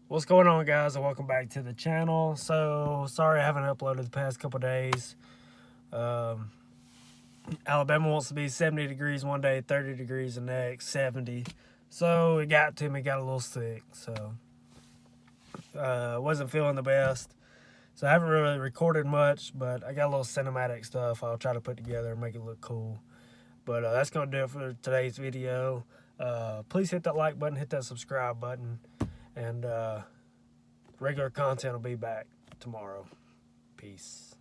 What's going on, guys, and welcome back to the channel. So sorry I haven't uploaded the past couple days. um, Alabama wants to be 70 degrees one day, 30 degrees the next, 70. So it got to me, got a little sick, so wasn't feeling the best. So I haven't really recorded much, but I got a little cinematic stuff I'll try to put together and make it look cool. But that's going to do it for today's video. Please hit that like button, hit that subscribe button, and regular content will be back tomorrow. Peace.